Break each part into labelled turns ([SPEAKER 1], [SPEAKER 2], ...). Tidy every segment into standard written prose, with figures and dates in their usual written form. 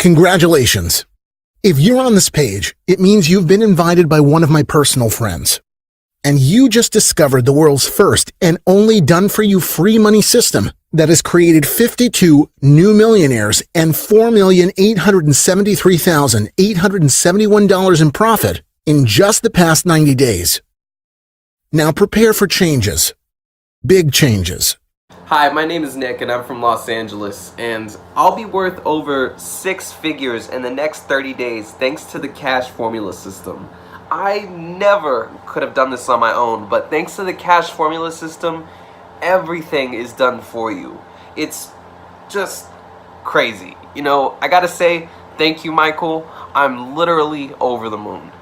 [SPEAKER 1] Congratulations! If you're on this page, it means you've been invited by one of my personal friends. And you just discovered the world's first and only done-for-you free money system that has created 52 new millionaires and $4,873,871 in profit in just the past 90 days. Now prepare for changes. Big changes.
[SPEAKER 2] Hi, my name is Nick and I'm from Los Angeles, and I'll be worth over 6 figures in the next 30 days thanks to the cash formula system. I never could have done this on my own, but thanks to the cash formula system, everything is done for you. It's just crazy. You know, I gotta say, thank you, Michael. I'm literally over the moon.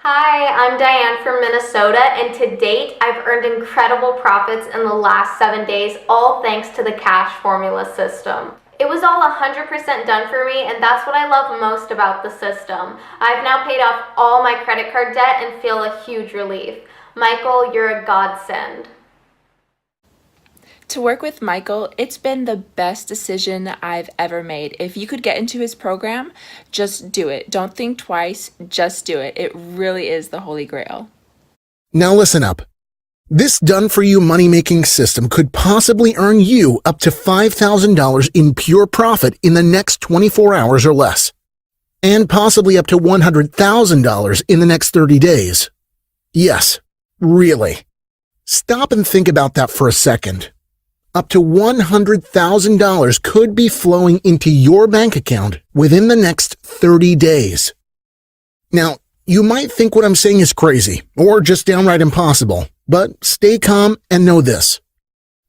[SPEAKER 3] Hi, I'm Diane from Minnesota, and to date, I've earned incredible profits in the last 7 days, all thanks to the cash formula system. It was all 100% done for me, and that's what I love most about the system. I've now paid off all my credit card debt and feel a huge relief. Michael, you're a godsend.
[SPEAKER 4] To work with Michael, it's been the best decision I've ever made. If you could get into his program, just do it. Don't think twice, just do it. It really is the Holy Grail.
[SPEAKER 1] Now listen up. This done-for-you money-making system could possibly earn you up to $5,000 in pure profit in the next 24 hours or less, and possibly up to $100,000 in the next 30 days. Yes, really. Stop and think about that for a second. Up to $100,000 could be flowing into your bank account within the next 30 days. Now, you might think what I'm saying is crazy or just downright impossible, but stay calm and know this.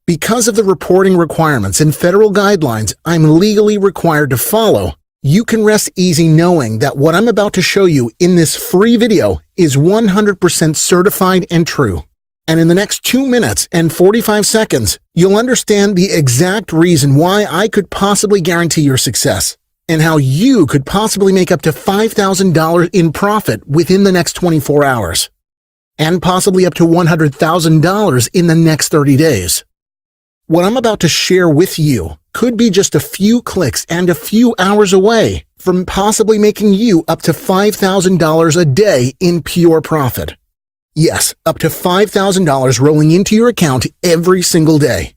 [SPEAKER 1] Because of the reporting requirements and federal guidelines I'm legally required to follow, you can rest easy knowing that what I'm about to show you in this free video is 100% certified and true. And in the next 2 minutes and 45 seconds, you'll understand the exact reason why I could possibly guarantee your success and how you could possibly make up to $5,000 in profit within the next 24 hours and possibly up to $100,000 in the next 30 days. What I'm about to share with you could be just a few clicks and a few hours away from possibly making you up to $5,000 a day in pure profit. Yes, up to $5,000 rolling into your account every single day.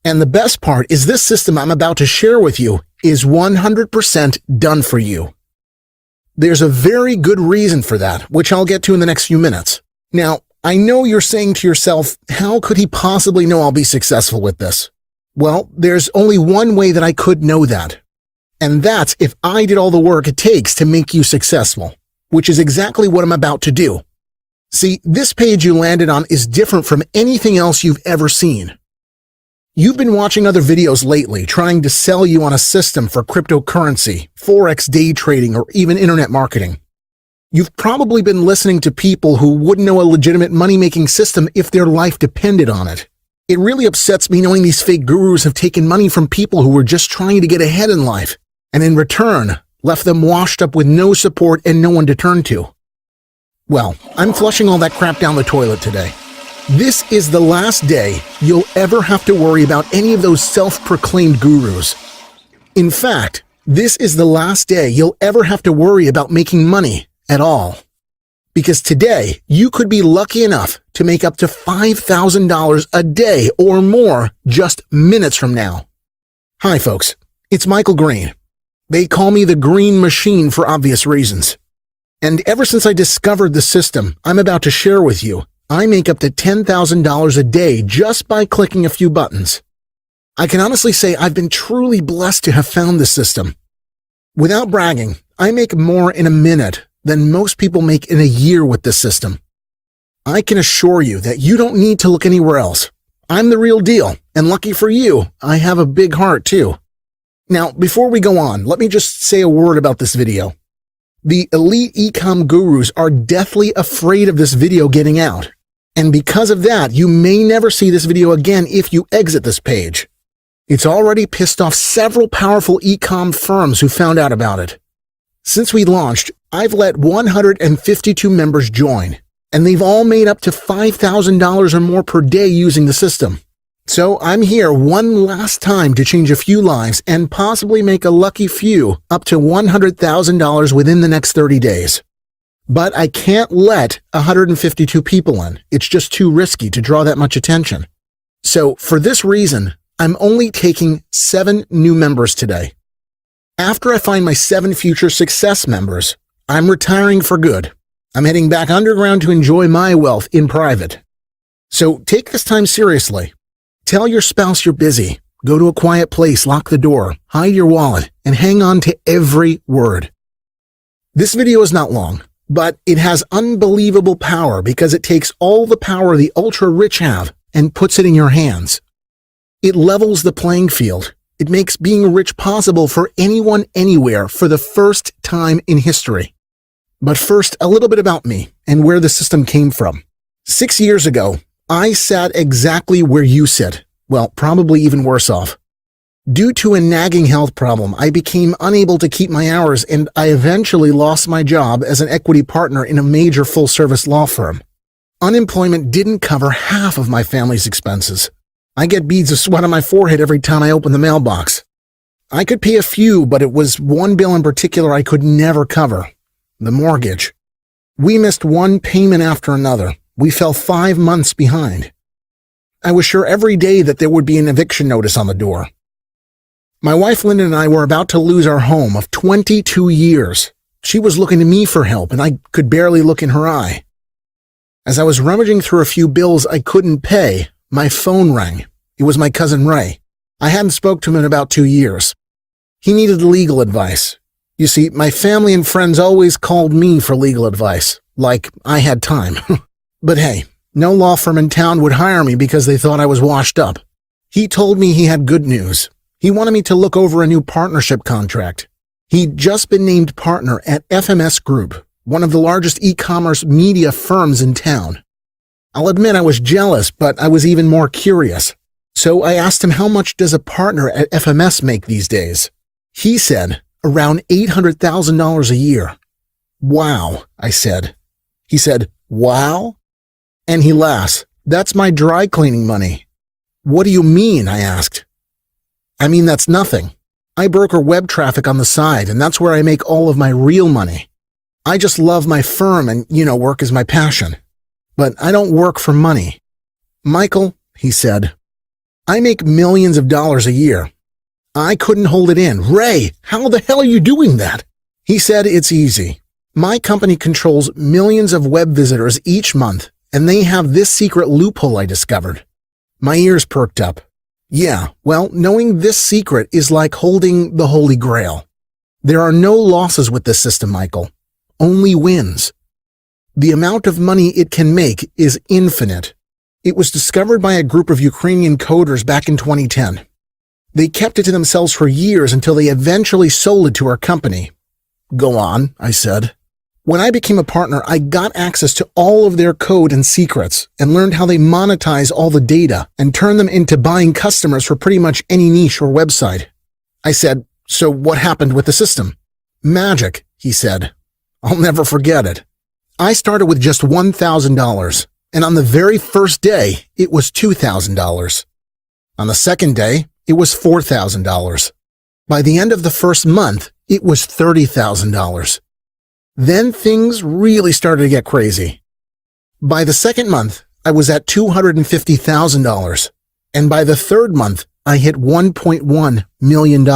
[SPEAKER 1] And the best part is this system I'm about to share with you is 100% done for you. There's a very good reason for that, which I'll get to in the next few minutes. Now, I know you're saying to yourself, how could he possibly know I'll be successful with this? Well, there's only one way that I could know that. And that's if I did all the work it takes to make you successful, which is exactly what I'm about to do. See, this page you landed on is different from anything else you've ever seen. You've been watching other videos lately trying to sell you on a system for cryptocurrency, forex day trading, or even internet marketing. You've probably been listening to people who wouldn't know a legitimate money-making system if their life depended on it. It really upsets me knowing these fake gurus have taken money from people who were just trying to get ahead in life, and in return, left them washed up with no support and no one to turn to. Well, I'm flushing all that crap down the toilet today. This is the last day you'll ever have to worry about any of those self-proclaimed gurus. In fact, this is the last day you'll ever have to worry about making money at all. Because today, you could be lucky enough to make up to $5,000 a day or more just minutes from now. Hi folks, it's Michael Green. They call me the Green Machine for obvious reasons. And ever since I discovered the system I'm about to share with you, I make up to $10,000 a day just by clicking a few buttons. I can honestly say I've been truly blessed to have found this system. Without bragging, I make more in a minute than most people make in a year with this system. I can assure you that you don't need to look anywhere else. I'm the real deal, and lucky for you, I have a big heart too. Now, before we go on, let me just say a word about this video. The elite e-com gurus are deathly afraid of this video getting out. And because of that, you may never see this video again if you exit this page. It's already pissed off several powerful e-com firms who found out about it. Since we launched, I've let 152 members join, and they've all made up to $5,000 or more per day using the system. So I'm here one last time to change a few lives and possibly make a lucky few up to $100,000 within the next 30 days. But I can't let 152 people in. It's just too risky to draw that much attention. So for this reason, I'm only taking 7 new members today. After I find my 7 future success members, I'm retiring for good. I'm heading back underground to enjoy my wealth in private. So take this time seriously. Tell your spouse you're busy. Go to a quiet place, lock the door, hide your wallet, and hang on to every word. This video is not long, but it has unbelievable power because it takes all the power the ultra-rich have and puts it in your hands. It levels the playing field. It makes being rich possible for anyone, anywhere, for the first time in history. But first, a little bit about me and where the system came from. 6 years ago, I sat exactly where you sit. Well, probably even worse off. Due to a nagging health problem, I became unable to keep my hours and I eventually lost my job as an equity partner in a major full-service law firm. Unemployment didn't cover half of my family's expenses. I get beads of sweat on my forehead every time I open the mailbox. I could pay a few, but it was one bill in particular I could never cover. The mortgage. We missed one payment after another. We fell 5 months behind. I was sure every day that there would be an eviction notice on the door. My wife Linda and I were about to lose our home of 22 years. She was looking to me for help, and I could barely look in her eye. As I was rummaging through a few bills I couldn't pay, my phone rang. It was my cousin Ray. I hadn't spoke to him in about 2 years. He needed legal advice. You see, my family and friends always called me for legal advice, like I had time. But hey, no law firm in town would hire me because they thought I was washed up. He told me he had good news. He wanted me to look over a new partnership contract. He'd just been named partner at FMS Group, one of the largest e-commerce media firms in town. I'll admit I was jealous, but I was even more curious. So I asked him how much does a partner at FMS make these days? He said around $800,000 a year. Wow, I said. He said, wow? And he laughs. That's my dry cleaning money. What do you mean? I asked. I mean, that's nothing. I broker web traffic on the side, and that's where I make all of my real money. I just love my firm and, work is my passion. But I don't work for money. Michael, he said, I make millions of dollars a year. I couldn't hold it in. Ray, how the hell are you doing that? He said it's easy. My company controls millions of web visitors each month, and they have this secret loophole I discovered. My ears perked up. Yeah, well, knowing this secret is like holding the Holy Grail. There are no losses with this system, Michael. Only wins. The amount of money it can make is infinite. It was discovered by a group of Ukrainian coders back in 2010. They kept it to themselves for years until they eventually sold it to our company. Go on, I said. When I became a partner, I got access to all of their code and secrets and learned how they monetize all the data and turn them into buying customers for pretty much any niche or website. I said, so what happened with the system? Magic, he said. I'll never forget it. I started with just $1,000, and on the very first day, it was $2,000. On the second day, it was $4,000. By the end of the first month, it was $30,000. Then things really started to get crazy. By the second month, I was at $250,000. And by the third month, I hit $1.1 million.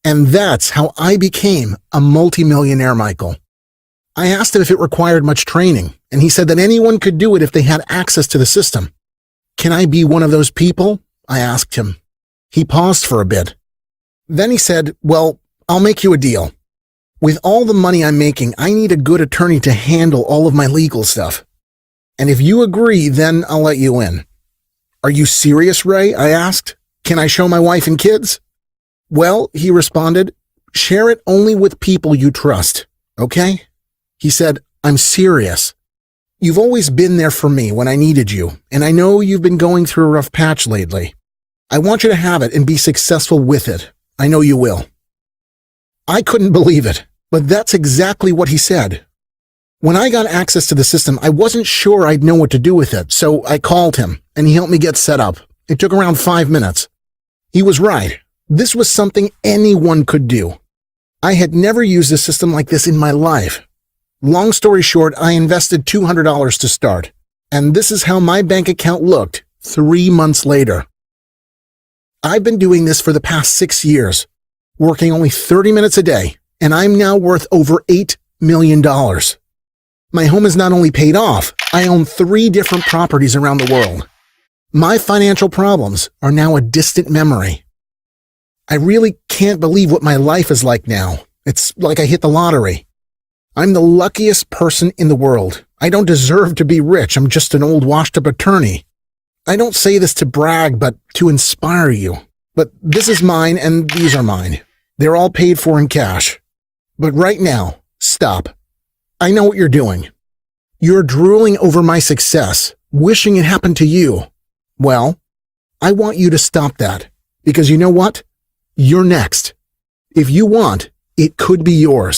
[SPEAKER 1] And that's how I became a multimillionaire, Michael. I asked him if it required much training, and he said that anyone could do it if they had access to the system. Can I be one of those people? I asked him. He paused for a bit. Then he said, well, I'll make you a deal. With all the money I'm making, I need a good attorney to handle all of my legal stuff. And if you agree, then I'll let you in. Are you serious, Ray? I asked. Can I show my wife and kids? Well, he responded, share it only with people you trust, okay? He said, I'm serious. You've always been there for me when I needed you, and I know you've been going through a rough patch lately. I want you to have it and be successful with it. I know you will. I couldn't believe it, but that's exactly what he said. When I got access to the system, I wasn't sure I'd know what to do with it, so I called him, and he helped me get set up. It took around 5 minutes. He was right. This was something anyone could do. I had never used a system like this in my life. Long story short, I invested $200 to start, and this is how my bank account looked 3 months later. I've been doing this for the past 6 years, working only 30 minutes a day, and I'm now worth over $8 million. My home is not only paid off, I own 3 different properties around the world. My financial problems are now a distant memory. I really can't believe what my life is like now. It's like I hit the lottery. I'm the luckiest person in the world. I don't deserve to be rich. I'm just an old washed-up attorney. I don't say this to brag, but to inspire you. But this is mine and these are mine. They're all paid for in cash. But right now, stop. I know what you're doing. You're drooling over my success, wishing it happened to you. Well, I want you to stop that, because you know what? You're next. If you want, it could be yours.